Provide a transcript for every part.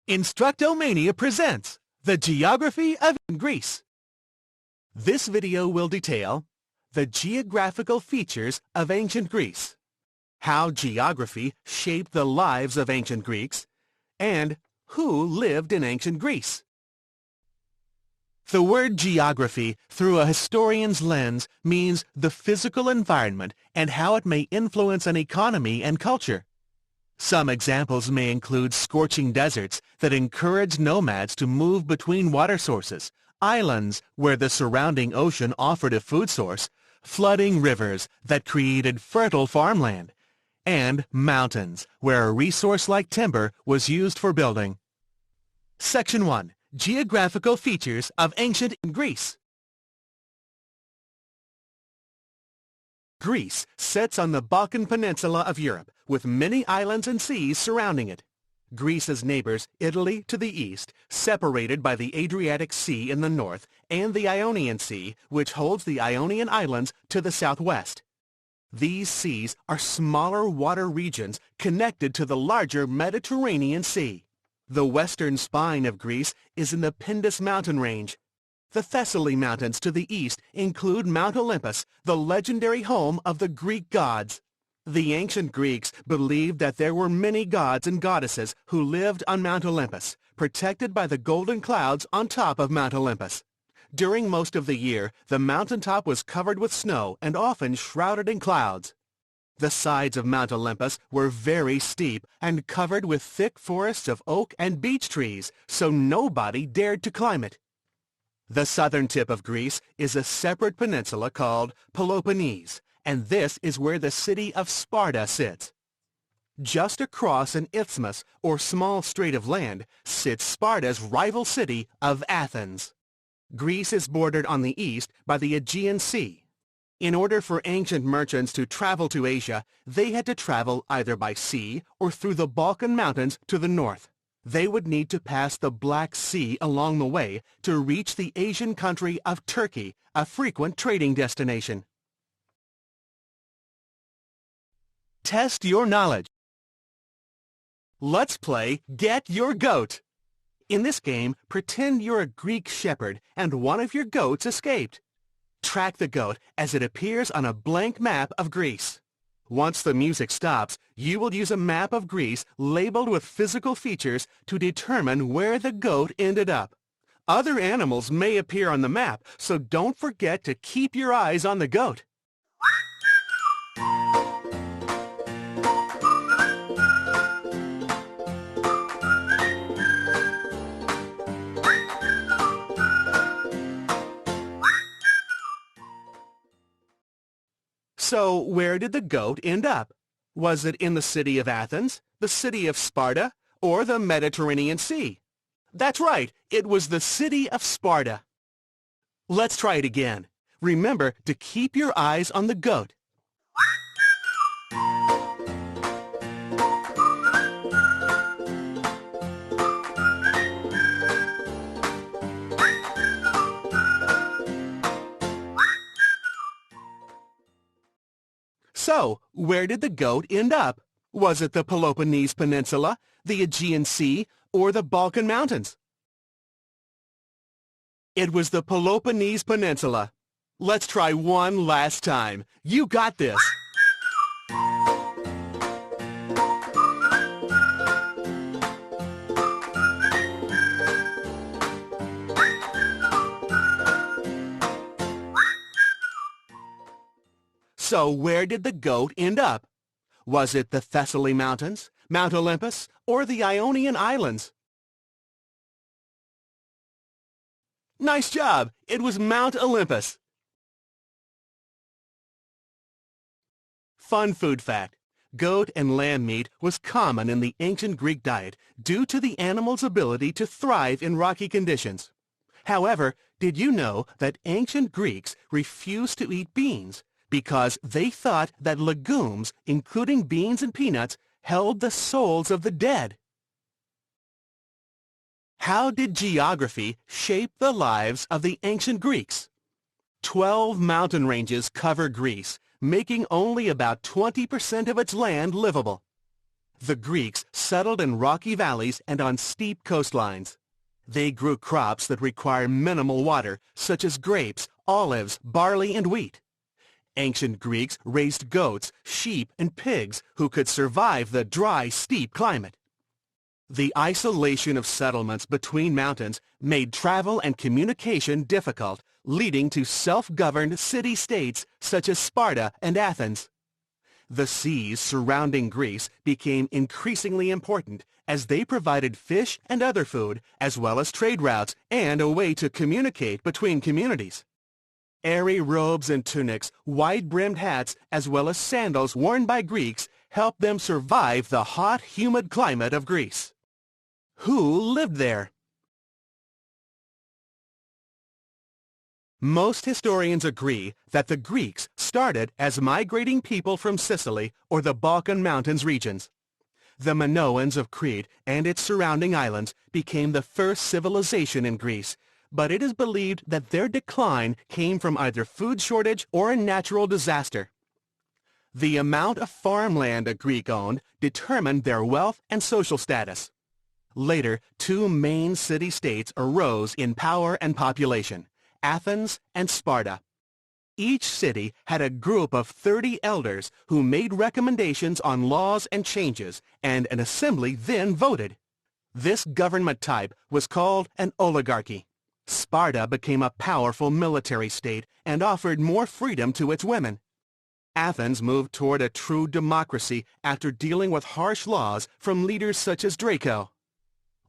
Instructomania presents the Geography of Greece. This video will detail the geographical features of ancient Greece, how geography shaped the lives of ancient Greeks, and who lived in ancient Greece. The word geography, through a historian's lens, means the physical environment and how it may influence an economy and culture. Some examples may include scorching deserts that encourage nomads to move between water sources, islands where the surrounding ocean offered a food source, flooding rivers that created fertile farmland, and mountains where a resource like timber was used for building. Section 1. Geographical features of ancient Greece. Greece sits on the Balkan Peninsula of Europe, with many islands and seas surrounding it. Greece's neighbors, Italy to the east, separated by the Adriatic Sea in the north, and the Ionian Sea, which holds the Ionian Islands, to the southwest. These seas are smaller water regions connected to the larger Mediterranean Sea. The western spine of Greece is in the Pindus mountain range. The Thessaly mountains to the east include Mount Olympus, the legendary home of the Greek gods. The ancient Greeks believed that there were many gods and goddesses who lived on Mount Olympus, protected by the golden clouds on top of Mount Olympus. During most of the year, the mountaintop was covered with snow and often shrouded in clouds. The sides of Mount Olympus were very steep and covered with thick forests of oak and beech trees, so nobody dared to climb it. The southern tip of Greece is a separate peninsula called Peloponnese, and this is where the city of Sparta sits. Just across an isthmus, or small strait of land, sits Sparta's rival city of Athens. Greece is bordered on the east by the Aegean Sea. In order for ancient merchants to travel to Asia, they had to travel either by sea or through the Balkan Mountains to the north. They would need to pass the Black Sea along the way to reach the Asian country of Turkey, a frequent trading destination. Test your knowledge. Let's play Get Your Goat. In this game, pretend you're a Greek shepherd and one of your goats escaped. Track the goat as it appears on a blank map of Greece. Once the music stops, you will use a map of Greece labeled with physical features to determine where the goat ended up. Other animals may appear on the map, so don't forget to keep your eyes on the goat. So, where did the goat end up? Was it in the city of Athens, the city of Sparta, or the Mediterranean Sea? That's right, it was the city of Sparta. Let's try it again. Remember to keep your eyes on the goat. So, where did the goat end up? Was it the Peloponnese Peninsula, the Aegean Sea, or the Balkan Mountains? It was the Peloponnese Peninsula. Let's try one last time. You got this. So where did the goat end up? Was it the Thessaly Mountains, Mount Olympus, or the Ionian Islands? Nice job! It was Mount Olympus. Fun food fact. Goat and lamb meat was common in the ancient Greek diet due to the animal's ability to thrive in rocky conditions. However, did you know that ancient Greeks refused to eat beans because they thought that legumes, including beans and peanuts, held the souls of the dead? How did geography shape the lives of the ancient Greeks? 12 mountain ranges cover Greece, making only about 20% of its land livable. The Greeks settled in rocky valleys and on steep coastlines. They grew crops that require minimal water, such as grapes, olives, barley, and wheat. Ancient Greeks raised goats, sheep, and pigs who could survive the dry, steep climate. The isolation of settlements between mountains made travel and communication difficult, leading to self-governed city-states such as Sparta and Athens. The seas surrounding Greece became increasingly important as they provided fish and other food, as well as trade routes and a way to communicate between communities. Airy robes and tunics, wide-brimmed hats, as well as sandals worn by Greeks helped them survive the hot, humid climate of Greece. Who lived there? Most historians agree that the Greeks started as migrating people from Sicily or the Balkan Mountains regions. The Minoans of Crete and its surrounding islands became the first civilization in Greece, but it is believed that their decline came from either food shortage or a natural disaster. The amount of farmland a Greek owned determined their wealth and social status. Later, two main city-states arose in power and population, Athens and Sparta. Each city had a group of 30 elders who made recommendations on laws and changes, and an assembly then voted. This government type was called an oligarchy. Sparta became a powerful military state and offered more freedom to its women. Athens moved toward a true democracy after dealing with harsh laws from leaders such as Draco.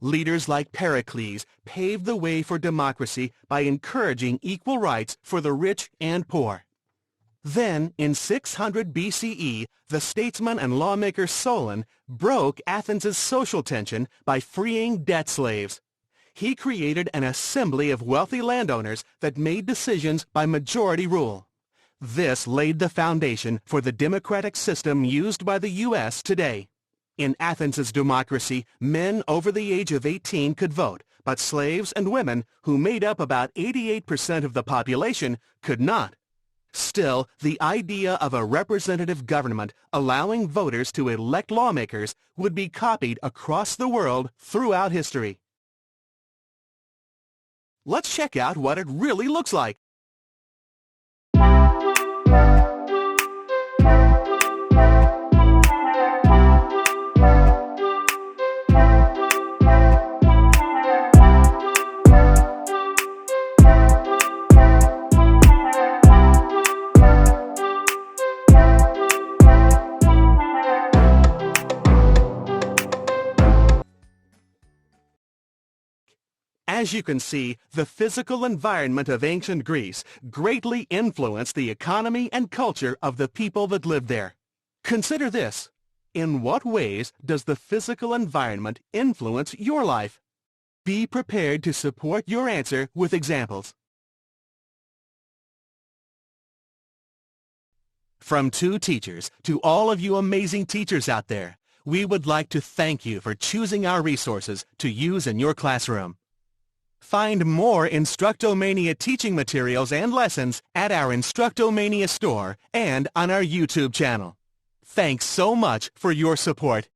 Leaders like Pericles paved the way for democracy by encouraging equal rights for the rich and poor. Then, in 600 BCE, the statesman and lawmaker Solon broke Athens' social tension by freeing debt slaves. He created an assembly of wealthy landowners that made decisions by majority rule. This laid the foundation for the democratic system used by the U.S. today. In Athens' democracy, men over the age of 18 could vote, but slaves and women, who made up about 88% of the population, could not. Still, the idea of a representative government allowing voters to elect lawmakers would be copied across the world throughout history. Let's check out what it really looks like. As you can see, the physical environment of ancient Greece greatly influenced the economy and culture of the people that lived there. Consider this. In what ways does the physical environment influence your life? Be prepared to support your answer with examples. From two teachers to all of you amazing teachers out there, we would like to thank you for choosing our resources to use in your classroom. Find more Instructomania teaching materials and lessons at our Instructomania store and on our YouTube channel. Thanks so much for your support.